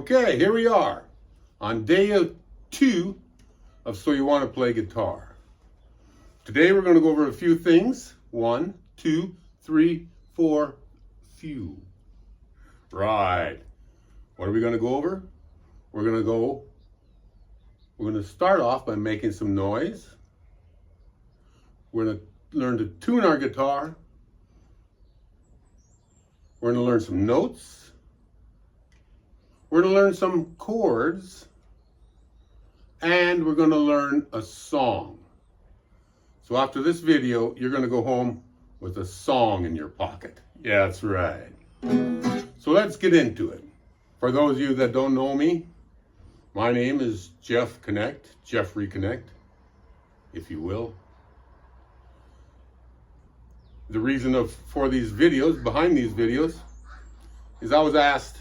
Okay, here we are on day 2 of So You Want to Play Guitar. Today we're going to go over a few things. 1, 2, 3, 4, few. Right. What are we going to go over? We're going to start off by making some noise. We're going to learn to tune our guitar. We're going to learn some notes. We're going to learn some chords, and we're going to learn a song. So after this video, you're going to go home with a song in your pocket. Yeah, that's right. So let's get into it. For those of you that don't know me, my name is Jeffrey Connect, if you will. The reason for these videos, behind these videos, is I was asked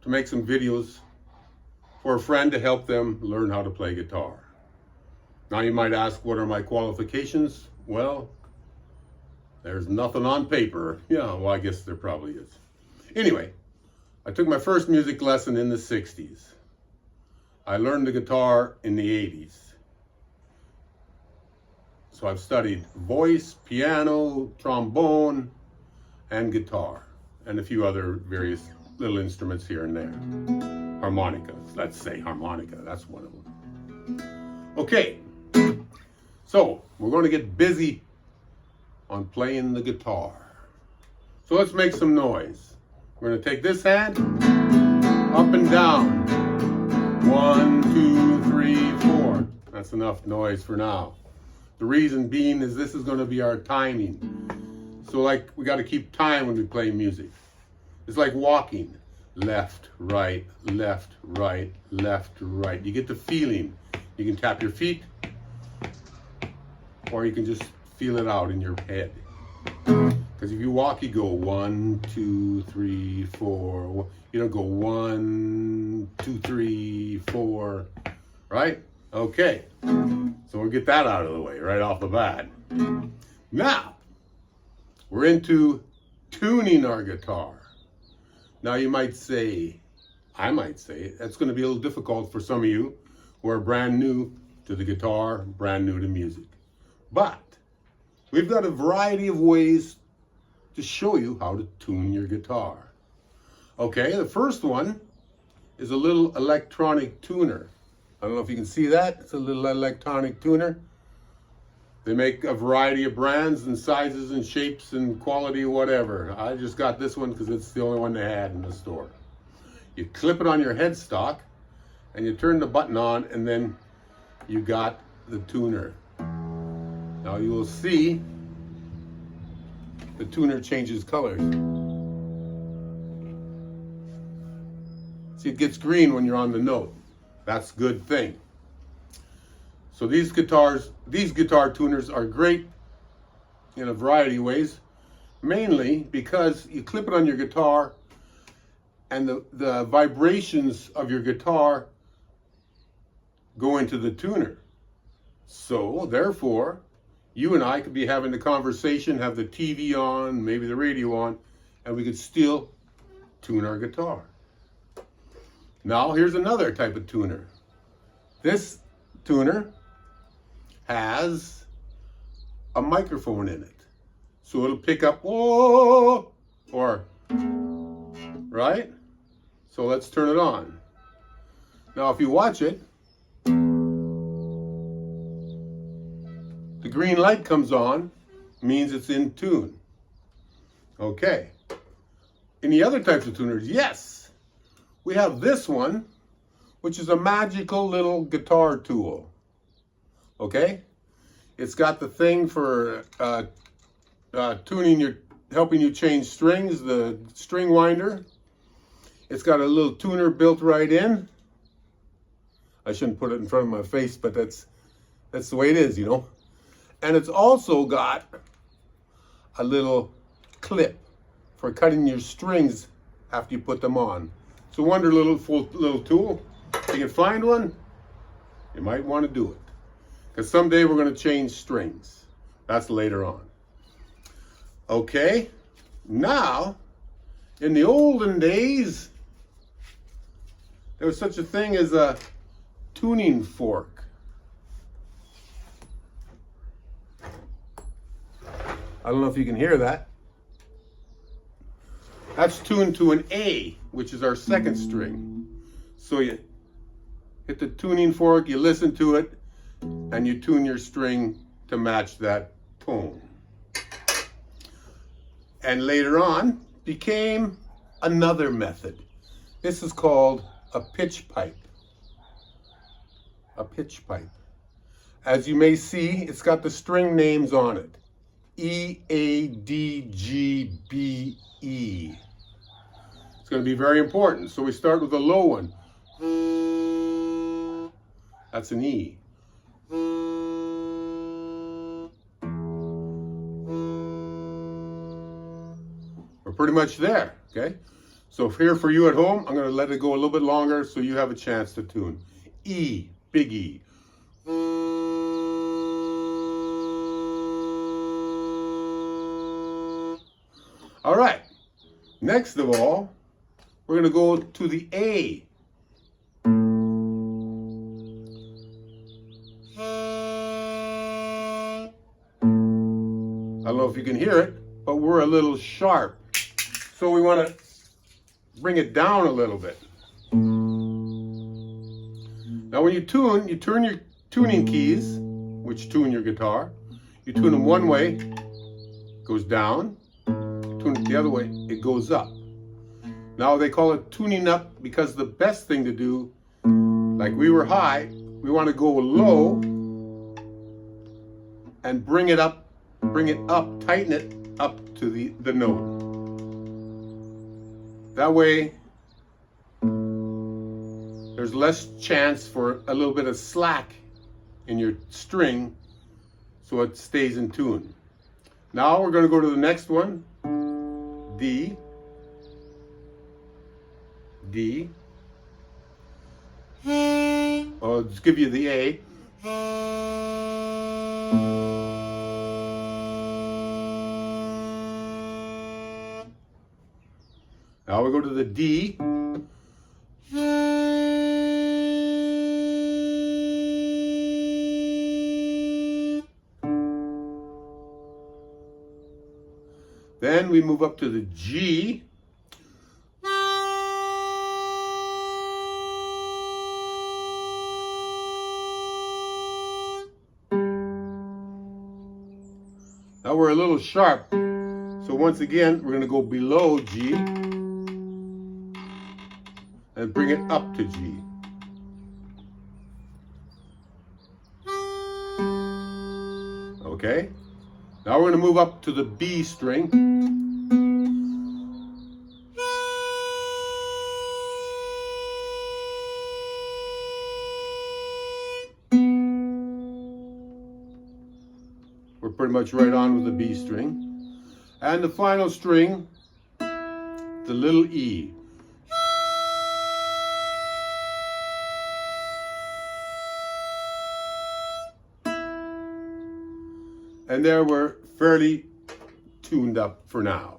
to make some videos for a friend to help them learn how to play guitar. Now you might ask, what are my qualifications? Well, there's nothing on paper. Yeah, well, I guess there probably is. Anyway, I took my first music lesson in the 60s. I learned the guitar in the 80s. So I've studied voice, piano, trombone, and guitar, and a few other various little instruments here and there. Harmonica, let's say harmonica, that's one of them. Okay, so we're going to get busy on playing the guitar. So let's make some noise. We're going to take this hand, up and down. 1, 2, 3, 4. That's enough noise for now. The reason being is this is going to be our timing. So like we got to keep time when we play music. It's like walking. Left, right, left, right, left, right. You get the feeling. You can tap your feet, or you can just feel it out in your head. Because if you walk, you go 1, 2, 3, 4. You don't go 1, 2, 3, 4. Right? Okay. So we'll get that out of the way right off the bat. Now, we're into tuning our guitar. Now you might say, I might say, that's going to be a little difficult for some of you who are brand new to the guitar, brand new to music. But we've got a variety of ways to show you how to tune your guitar. Okay, the first one is a little electronic tuner. I don't know if you can see that. It's a little electronic tuner. They make a variety of brands and sizes and shapes and quality, whatever. I just got this one because it's the only one they had in the store. You clip it on your headstock and you turn the button on, and then you got the tuner. Now you will see the tuner changes colors. See, it gets green when you're on the note. That's a good thing. So these guitar tuners are great in a variety of ways, mainly because you clip it on your guitar and the vibrations of your guitar go into the tuner. So therefore, you and I could be having a conversation, have the TV on, maybe the radio on, and we could still tune our guitar. Now here's another type of tuner. This tuner has a microphone in it. So it'll pick up, whoa, or, right? So let's turn it on. Now if you watch it, the green light comes on, means it's in tune. Okay. Any other types of tuners? Yes. We have this one, which is a magical little guitar tool. Okay, it's got the thing for tuning helping you change strings, the string winder. It's got a little tuner built right in. I shouldn't put it in front of my face, but that's the way it is, you know. And it's also got a little clip for cutting your strings after you put them on. It's a wonderful little tool. If you can find one, you might want to do it. Because someday we're going to change strings. That's later on. Okay, now, in the olden days, there was such a thing as a tuning fork. I don't know if you can hear that. That's tuned to an A, which is our second string. So you hit the tuning fork, you listen to it, and you tune your string to match that tone. And later on became another method. This is called a pitch pipe. A pitch pipe. As you may see, it's got the string names on it. E, A, D, G, B, E. It's going to be very important. So we start with a low one. That's an E. We're pretty much there, okay? So here for you at home, I'm going to let it go a little bit longer so you have a chance to tune. E, big E. All right. Next of all, we're going to go to the A. I don't know if you can hear it, but we're a little sharp. So we want to bring it down a little bit. Now when you turn your tuning keys, which tune your guitar. You tune them one way, it goes down. You tune it the other way, it goes up. Now they call it tuning up because the best thing to do, like we were high, we want to go low and bring it up, tighten it up to the note. That way, there's less chance for a little bit of slack in your string so it stays in tune. Now we're going to go to the next one, D, D. I'll just give you the A. Now we go to the D. Then we move up to the G. Now we're a little sharp. So once again, we're going to go below G and bring it up to G. Okay? Now we're going to move up to the B string. We're pretty much right on with the B string. And the final string, the little E. And there we're fairly tuned up for now.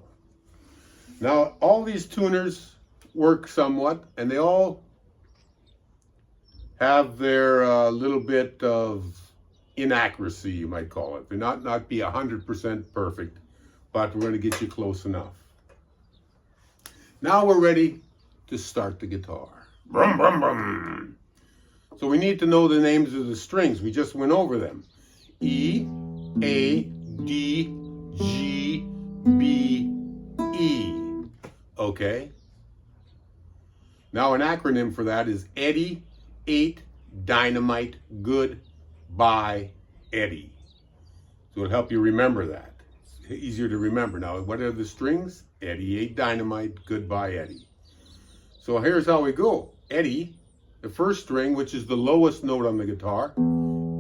Now, all these tuners work somewhat, and they all have their little bit of inaccuracy, you might call it. They're not be 100% perfect, but we're going to get you close enough. Now we're ready to start the guitar. Brum, brum, brum. So we need to know the names of the strings. We just went over them. E, A, D, G, B, E. Okay? Now an acronym for that is Eddie, 8, Dynamite, Good, Bye, Eddie. So it'll help you remember that. It's easier to remember. Now, what are the strings? Eddie, 8, Dynamite, Goodbye, Eddie. So here's how we go. Eddie, the first string, which is the lowest note on the guitar,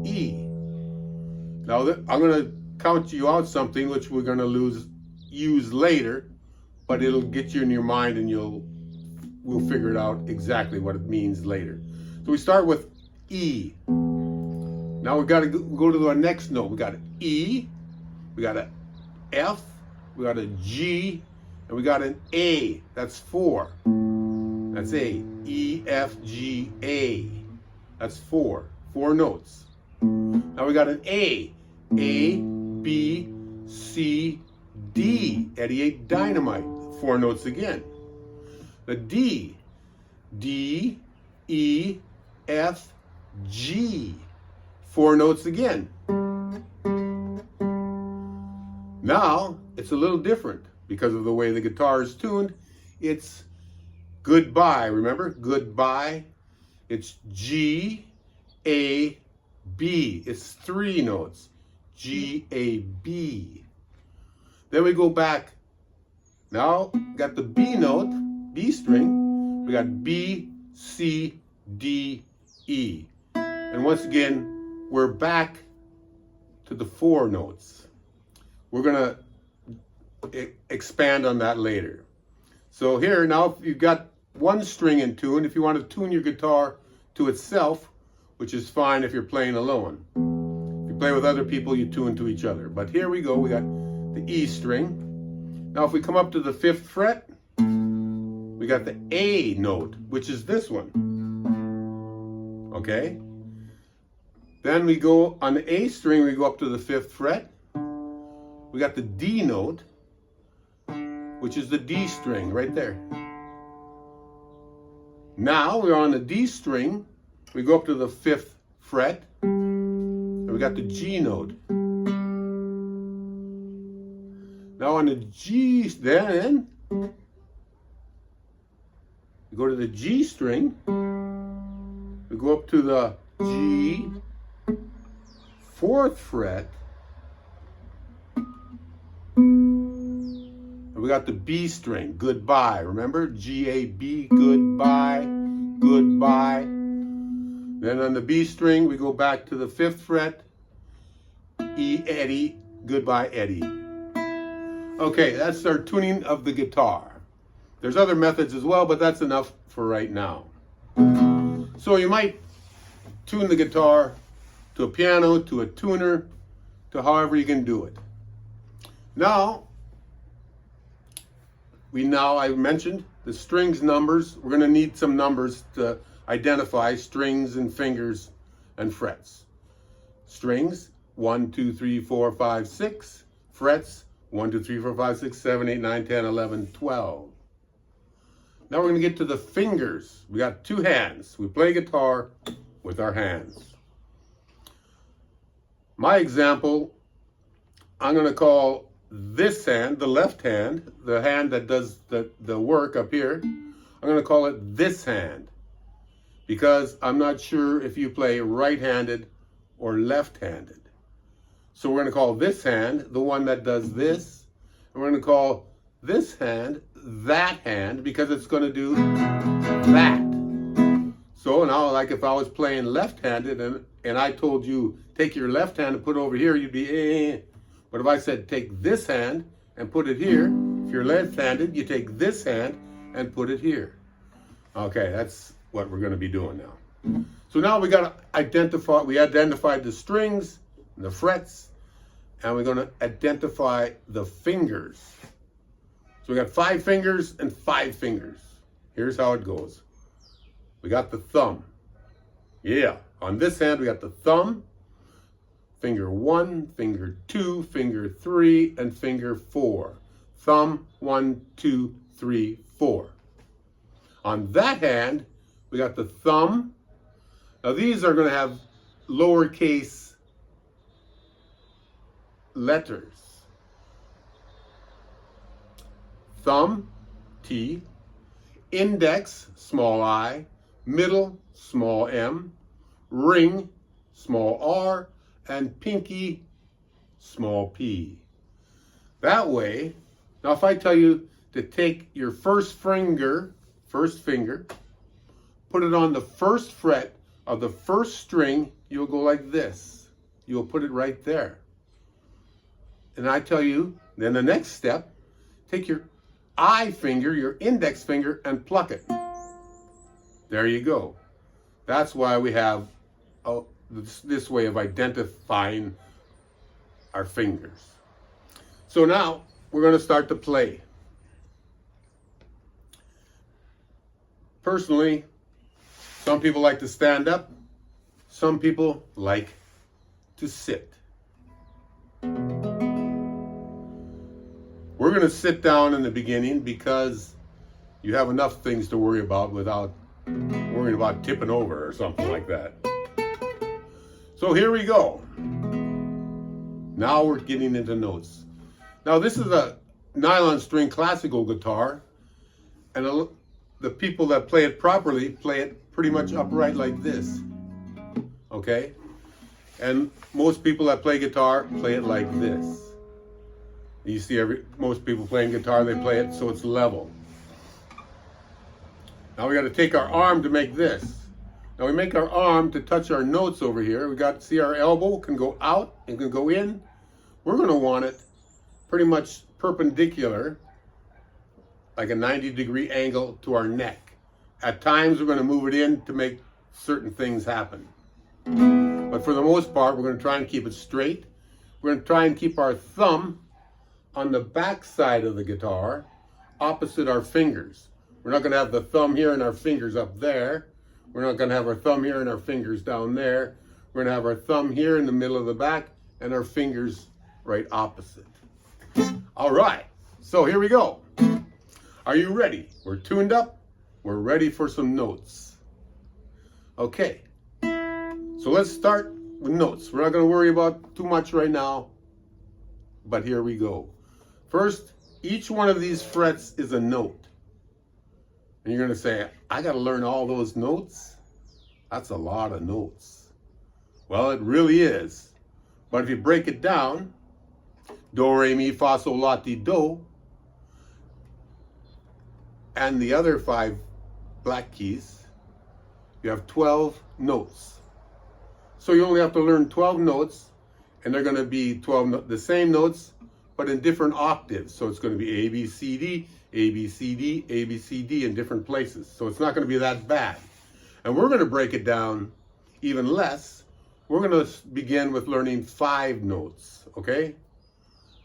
E. Now, I'm going to count you out something which we're going to use later, but it'll get you in your mind and we'll figure it out exactly what it means later. So we start with E. Now we've got to go to our next note. We got an E, we got an F, we got a G, and we got an A. That's 4. That's A. E, F, G, A. That's four notes. Now we got an A. A, B, C, D. 88 Dynamite. Four notes again. The D. D, E, F, G. Four notes again. Now, it's a little different because of the way the guitar is tuned. It's goodbye, remember? Goodbye. It's G, A, B. It's three notes. G, A, B. Then we go back. Now, got the B note, B string. We got B, C, D, E. And once again, we're back to the four notes. We're going to expand on that later. So here, now you've got one string in tune. If you want to tune your guitar to itself, which is fine if you're playing alone. If you play with other people, you tune to each other. But here we go. We got the E string. Now if we come up to the 5th fret, we got the A note, which is this one. Okay? Then we go on the A string, we go up to the 5th fret. We got the D note, which is the D string right there. Now we're on the D string. We go up to the 5th fret, and we got the G note. Now on the G, then we go to the G string. We go up to the G, 4th fret. We got the B string, goodbye. Remember? G-A-B, goodbye, goodbye. Then on the B string, we go back to the 5th fret. E, Eddie, goodbye, Eddie. Okay, that's our tuning of the guitar. There's other methods as well, but that's enough for right now. So you might tune the guitar to a piano, to a tuner, to however you can do it. Now, I mentioned the strings numbers. We're going to need some numbers to identify strings and fingers and frets. Strings, 1, 2, 3, 4, 5, 6. Frets, 1, 2, 3, 4, 5, 6, 7, 8, 9, 10, 11, 12. Now we're going to get to the fingers. We got two hands. We play guitar with our hands. My example, I'm going to call this hand, the left hand, the hand that does the work up here, I'm going to call it this hand because I'm not sure if you play right-handed or left-handed. So we're going to call this hand the one that does this, and we're going to call this hand that hand because it's going to do that. So now, like if I was playing left-handed and I told you take your left hand and put it over here, you'd be eh. But if I said take this hand and put it here, if you're left-handed, you take this hand and put it here. Okay, that's what we're going to be doing now. So now we identified the strings, the frets, and we're going to identify the fingers. So we got 5 fingers and 5 fingers. Here's how it goes. We got the thumb. Yeah, on this hand we got the thumb. Finger 1, finger 2, finger 3, and finger 4. Thumb, 1, 2, 3, 4. On that hand, we got the thumb. Now these are going to have lowercase letters. Thumb, T. Index, small I. Middle, small m. Ring, small r. And pinky, small p. That way, now if I tell you to take your first finger, put it on the 1st fret of the 1st string, you'll go like this. You'll put it right there. And I tell you, then the next step, take your I finger, your index finger, and pluck it. There you go. That's why we have this way of identifying our fingers. So now we're going to start to play. Personally, some people like to stand up. Some people like to sit. We're going to sit down in the beginning because you have enough things to worry about without worrying about tipping over or something like that. So here we go. Now we're getting into notes. Now this is a nylon string classical guitar, and the people that play it properly play it pretty much upright like this. Okay? And most people that play guitar play it like this. You see most people playing guitar, they play it so it's level. Now we got to take our arm to make this. Now we make our arm to touch our notes over here. We got to see our elbow can go out and can go in. We're going to want it pretty much perpendicular, like a 90-degree angle to our neck. At times we're going to move it in to make certain things happen. But for the most part, we're going to try and keep it straight. We're going to try and keep our thumb on the back side of the guitar, opposite our fingers. We're not going to have the thumb here and our fingers up there. We're not going to have our thumb here and our fingers down there. We're going to have our thumb here in the middle of the back and our fingers right opposite. All right, so here we go. Are you ready? We're tuned up. We're ready for some notes. Okay, so let's start with notes. We're not going to worry about too much right now, but here we go. First, each one of these frets is a note. And you're going to say, I got to learn all those notes? That's a lot of notes. Well, it really is. But if you break it down, do, re, mi, fa, sol, la, ti, do, and the other 5 black keys, you have 12 notes. So you only have to learn 12 notes, and they're going to be 12 the same notes, but in different octaves. So it's going to be A, B, C, D, A, B, C, D, A, B, C, D in different places. So it's not going to be that bad. And we're going to break it down even less. We're going to begin with learning 5 notes, okay?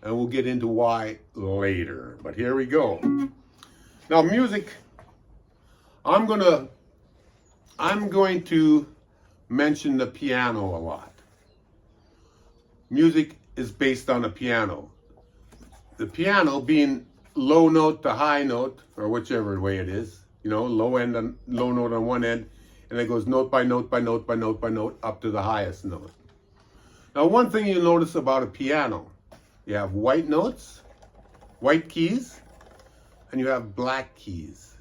And we'll get into why later. But here we go. Now music, I'm going to mention the piano a lot. Music is based on a piano. The piano being low note to high note, or whichever way it is, you know, low note on one end, and it goes note by note by note by note by note up to the highest note. Now one thing you'll notice about a piano, you have white notes, white keys, and you have black keys.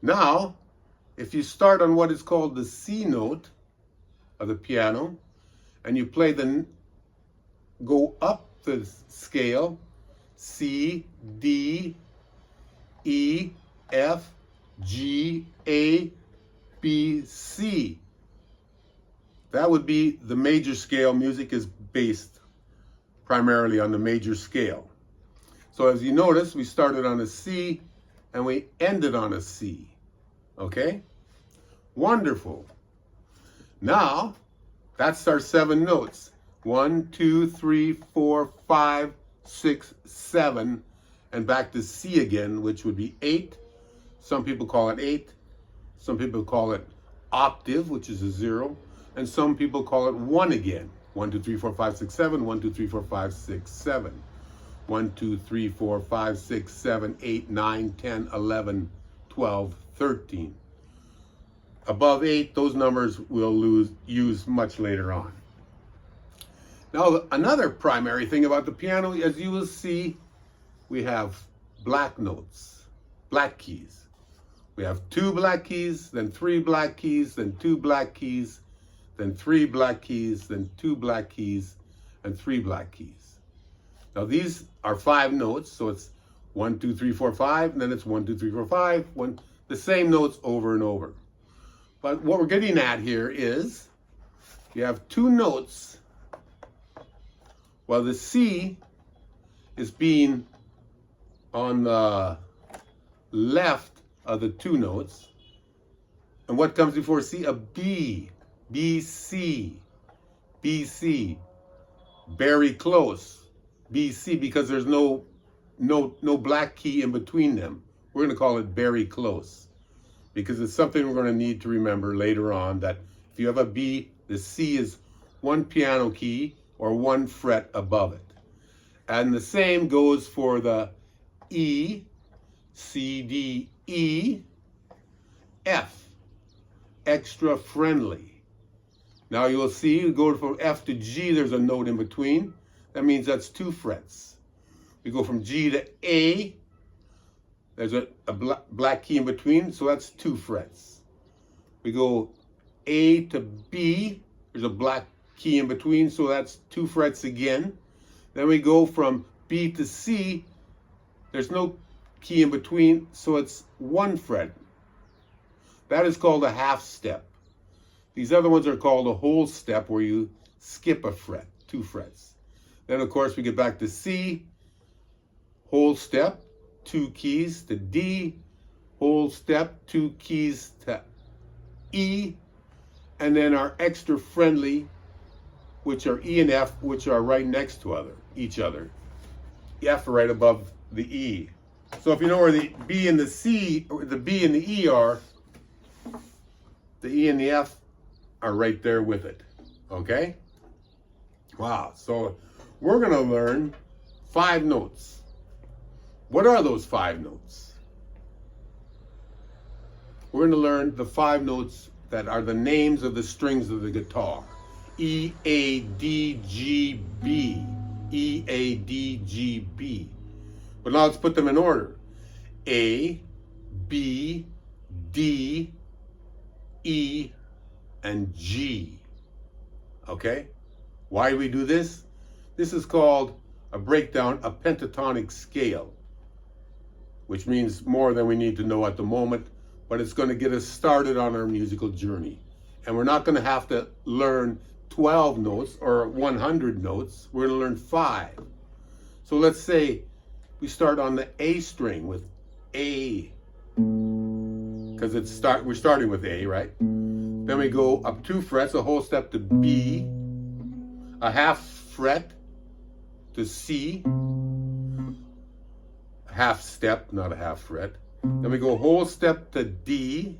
Now, if you start on what is called the C note of the piano, and you play go up the scale, C, D, E, F, G, A, B, C. That would be the major scale. Music is based primarily on the major scale. So as you notice, we started on a C and we ended on a C. Okay? Wonderful. Now, that's our 7 notes. 1, 2, 3, 4, 5, 6, 7, and back to C again, which would be 8. Some people call it 8. Some people call it octave, which is a 0. And some people call it 1 again. 1, 2, 3, 4, 5, 6, 7. 1, 2, 3, 4, 5, 6, 7. 1, 2, 3, 4, 5, 6, 7, 8, 9, 10, 11, 12, 13. Above 8, those numbers we'll use much later on. Now, another primary thing about the piano, as you will see, we have black notes, black keys. We have 2 black keys, then 3 black keys, then 2 black keys, then 3 black keys, then 2 black keys, and 3 black keys. Now, these are 5 notes, so it's 1, 2, 3, 4, 5, and then it's 1, 2, 3, 4, 5, the same notes over and over. But what we're getting at here is you have 2 notes. Well, the C is being on the left of the 2 notes. And what comes before C? A B. B, C. B, C. Very close. B, C, because there's no black key in between them. We're going to call it very close. because it's something we're going to need to remember later on, that if you have a B, the C is one piano key or one fret above it. And the same goes for the E, C, D, E, F, extra friendly. Now you'll see, you go from F to G, there's a note in between. That means that's 2 frets. We go from G to A, there's a black key in between, so that's 2 frets. We go A to B, there's a black key in between, so that's 2 frets again. Then we go from B to C, there's no key in between, so it's 1 fret. That is called a half step. These other ones are called a whole step, where you skip a fret, 2 frets. Then of course we get back to C, whole step, 2 keys to D, whole step, 2 keys to E, and then our extra friendly, which are E and F, which are right next to each other. F right above the E. So if you know where the B and the C, or the B and the E are, the E and the F are right there with it. Okay? Wow. So we're going to learn 5 notes. What are those 5 notes? We're going to learn the 5 notes that are the names of the strings of the guitar. E, A, D, G, B. E, A, D, G, B. But now let's put them in order. A, B, D, E, and G. Okay? Why do we do this? This is called a breakdown, a pentatonic scale, which means more than we need to know at the moment, but it's going to get us started on our musical journey. And we're not going to have to learn 12 notes or 100 notes. We're going to learn 5. So let's say we start on the A string with A, because we're starting with A, right? Then we go up 2 frets, a whole step to B, a half fret to C, a half step, not a half fret. Then we go a whole step to D.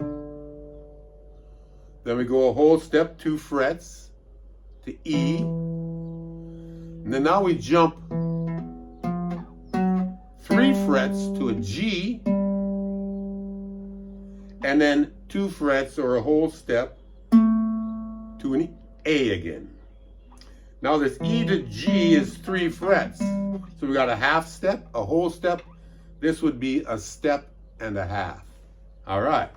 Then we go a whole step, 2 frets to E. And then now we jump 3 frets to a G. And then 2 frets or a whole step to an A again. Now this E to G is 3 frets. So we got a half step, a whole step. This would be a step and a half. All right.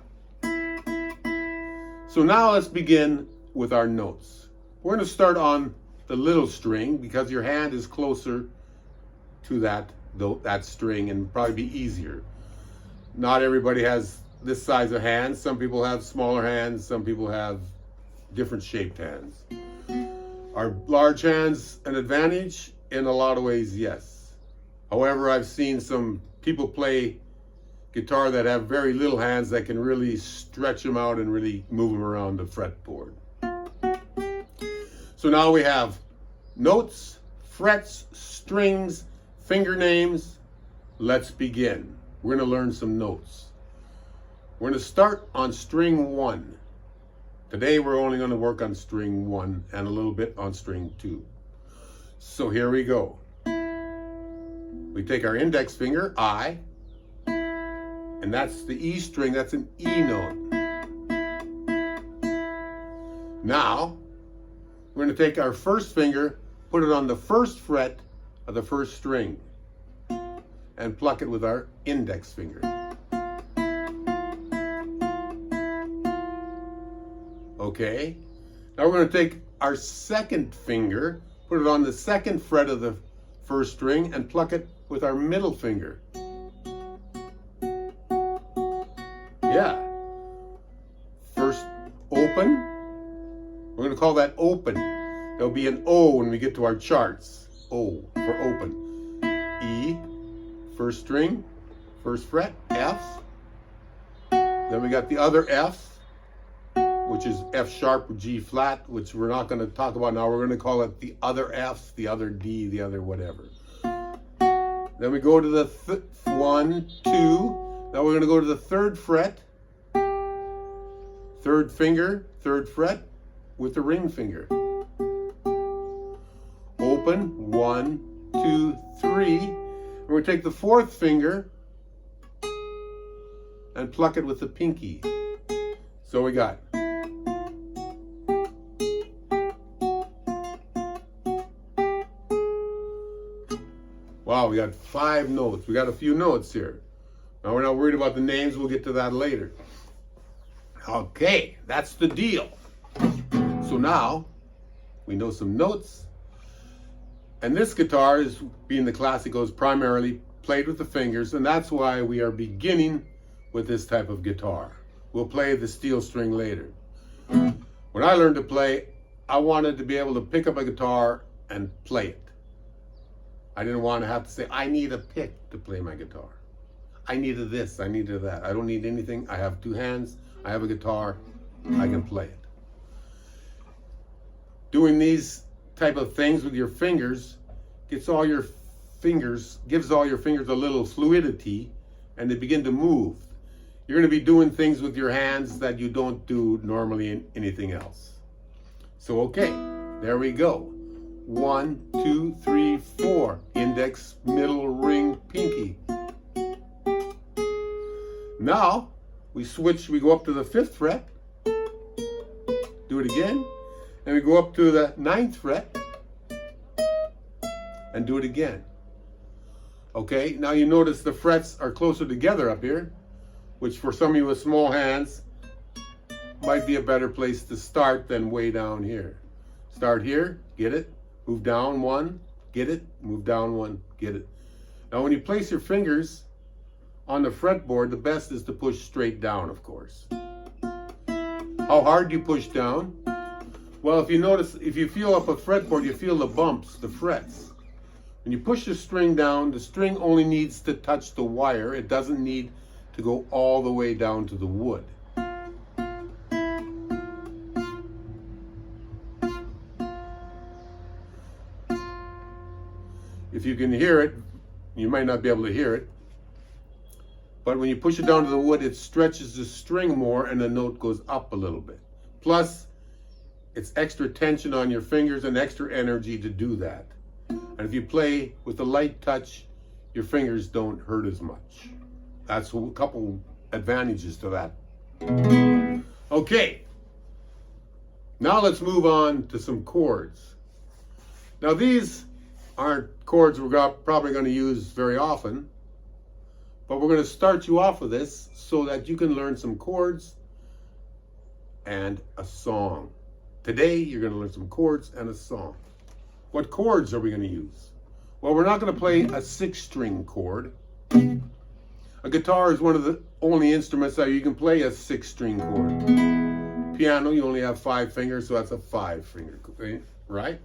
So now let's begin with our notes. We're going to start on the little string, because your hand is closer to that string and probably be easier. Not everybody has this size of hands. Some people have smaller hands. Some people have different shaped hands. Are large hands an advantage? In a lot of ways, yes. However, I've seen some people play guitar that have very little hands that can really stretch them out and really move them around the fretboard. So now we have notes, frets, strings, finger names. Let's begin. We're going to learn some notes. We're going to start on string 1. Today we're only going to work on string 1 and a little bit on string 2. So here we go. We take our index finger, I, and that's the E string, that's an E note. Now, we're going to take our first finger, put it on the first fret of the first string, and pluck it with our index finger. Okay, now we're going to take our second finger, put it on the second fret of the first string, and pluck it with our middle finger. Yeah. First open. We're going to call that open. There'll be an O when we get to our charts. O for open. E, first string, first fret, F. Then we got the other F, which is F sharp or G flat, which we're not going to talk about now. We're going to call it the other F, the other D, the other whatever. Then we go to the 1, 2. Now we're going to go to the third fret third finger, third fret with the ring finger. Open, 1, 2, 3. And we're going to take the fourth finger and pluck it with the pinky. So we got wow, we got 5 notes. We got a few notes here. Now we're not worried about the names. We'll get to that later. Okay, that's the deal. So now we know some notes. And this guitar, is being the classical, is primarily played with the fingers, and that's why we are beginning with this type of guitar. We'll play the steel string later. When I learned to play, I wanted to be able to pick up a guitar and play it. I didn't want to have to say, I need a pick to play my guitar. I needed this, I needed that. I don't need anything. I have 2 hands, I have a guitar, I can play it. Doing these type of things with your fingers gives all your fingers a little fluidity, and they begin to move. You're going to be doing things with your hands that you don't do normally in anything else. So okay, there we go. 1, 2, 3, 4. Index, middle, ring, pinky. Now we switch, we go up to the 5th fret. Do it again. And we go up to the 9th fret. And do it again. Okay, now you notice the frets are closer together up here, which for some of you with small hands might be a better place to start than way down here. Start here, get it, move down 1, get it, move down 1, get it. Now when you place your fingers on the fretboard, the best is to push straight down, of course. How hard do you push down? Well, if you notice, if you feel up a fretboard, you feel the bumps, the frets. When you push the string down, the string only needs to touch the wire. It doesn't need to go all the way down to the wood. If you can hear it, you might not be able to hear it, but when you push it down to the wood, it stretches the string more and the note goes up a little bit. Plus, it's extra tension on your fingers and extra energy to do that. And if you play with a light touch, your fingers don't hurt as much. That's a couple advantages to that. Okay, now let's move on to some chords. Now these aren't chords we're probably going to use very often, but we're going to start you off with this so that you can learn some chords and a song. Today you're going to learn some chords and a song. What chords are we going to use? Well, we're not going to play a 6-string chord. A guitar is one of the only instruments that you can play a 6-string chord. Piano, you only have 5 fingers, so that's a 5-finger, right?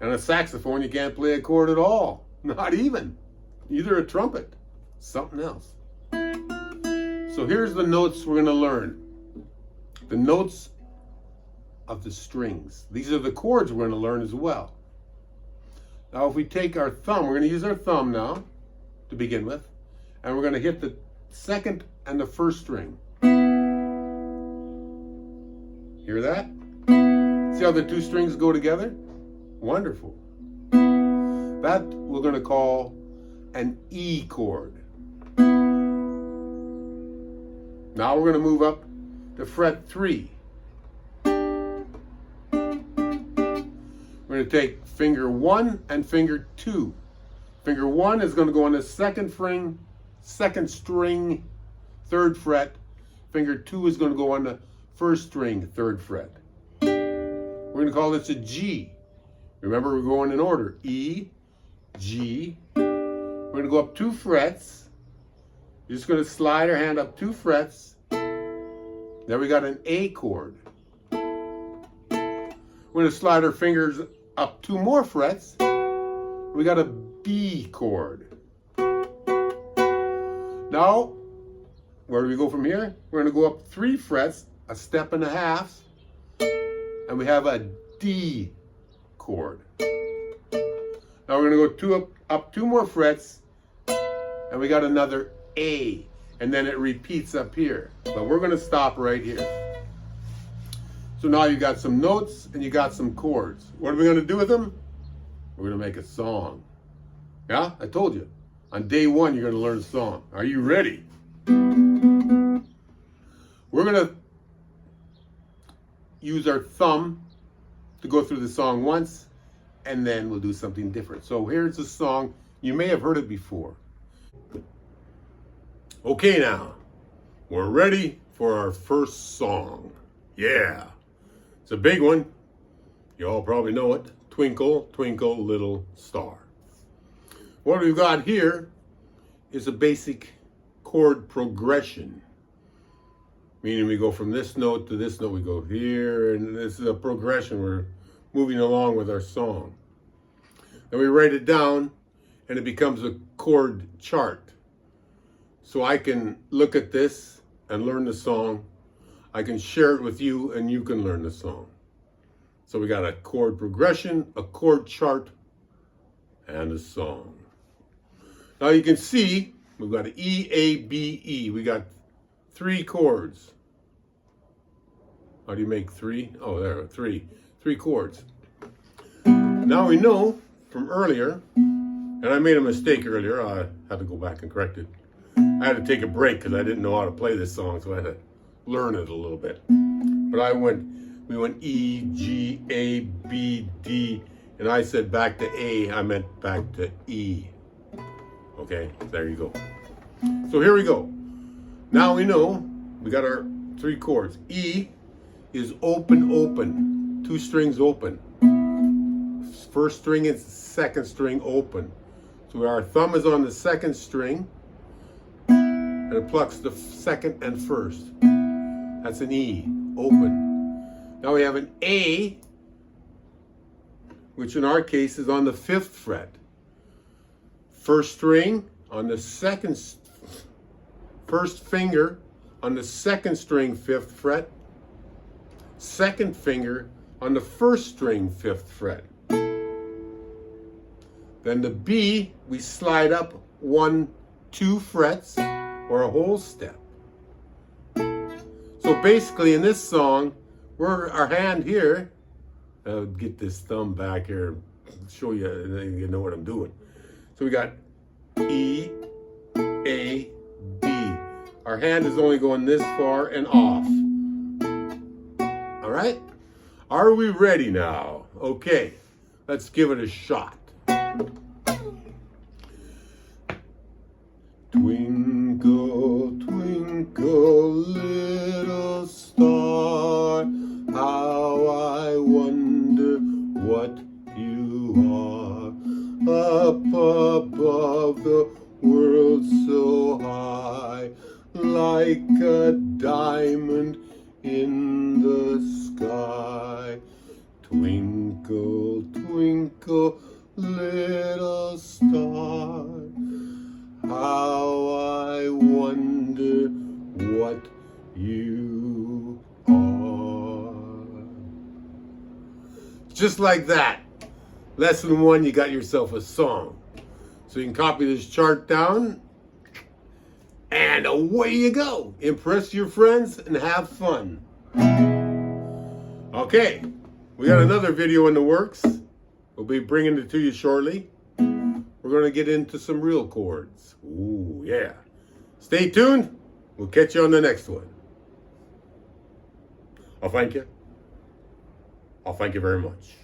And a saxophone, you can't play a chord at all. Not even. Either a trumpet, something else. So here's the notes we're going to learn. The notes of the strings. These are the chords we're going to learn as well. Now if we take our thumb, we're going to use our thumb now to begin with, and we're going to hit the 2nd and the 1st string. Hear that? See how the 2 strings go together? Wonderful. That we're going to call an E chord. Now we're going to move up to fret 3. We're going to take finger 1 and finger 2. Finger 1 is going to go on the 2nd string, 3rd fret. Finger 2 is going to go on the 1st string, 3rd fret. We're going to call this a G. Remember, we're going in order. E, G. We're going to go up 2 frets. You're just going to slide our hand up 2 frets. Then we got an A chord. We're going to slide our fingers up 2 more frets. We got a B chord. Now, where do we go from here? We're going to go up 3 frets, a step and a half, and we have a D chord. Now we're going to go up 2 more frets, and we got another A, and then it repeats up here. But we're going to stop right here. So now you got some notes and you got some chords. What are we going to do with them? We're going to make a song. Yeah, I told you. On day one, you're going to learn a song. Are you ready? We're going to use our thumb to go through the song once, and then we'll do something different. So here's the song. You may have heard it before. Okay, now, we're ready for our first song. Yeah, it's a big one. You all probably know it. Twinkle, Twinkle, Little Star. What we've got here is a basic chord progression. Meaning we go from this note to this note, we go here, and this is a progression. We're moving along with our song. Then we write it down, and it becomes a chord chart. So I can look at this and learn the song. I can share it with you, and you can learn the song. So we got a chord progression, a chord chart, and a song. Now you can see we've got an E, A, B, E. We got 3 chords. How do you make 3? Oh, there are 3. 3 chords. Now we know from earlier, and I made a mistake earlier. I had to go back and correct it. I had to take a break because I didn't know how to play this song, so I had to learn it a little bit. But we went E, G, A, B, D, and I said back to A, I meant back to E. Okay, there you go. So here we go. Now we know we got our 3 chords. E is open, open. 2 strings open. First string and second string open. So our thumb is on the second string, and it plucks the second and first. That's an E, open. Now we have an A, which in our case is on the 5th fret. First string on the first finger on the second string 5th fret, second finger on the first string 5th fret. Then the B, we slide up 1, 2 frets or a whole step. So basically in this song, our hand here, I'll get this thumb back here, show you, you know what I'm doing. So we got E, A, B. Our hand is only going this far and off. All right? Are we ready now? Okay, let's give it a shot. Twinkle, twinkle, little star, how I wonder what you are. Up above the world so high, like a diamond in the sky. Twinkle, twinkle, little star, how I wonder what you are. Just like that. Lesson 1, you got yourself a song. So you can copy this chart down, and away you go. Impress your friends and have fun. Okay, we got another video in the works. We'll be bringing it to you shortly. We're going to get into some real chords. Ooh, yeah. Stay tuned. We'll catch you on the next one. I'll thank you. I'll thank you very much.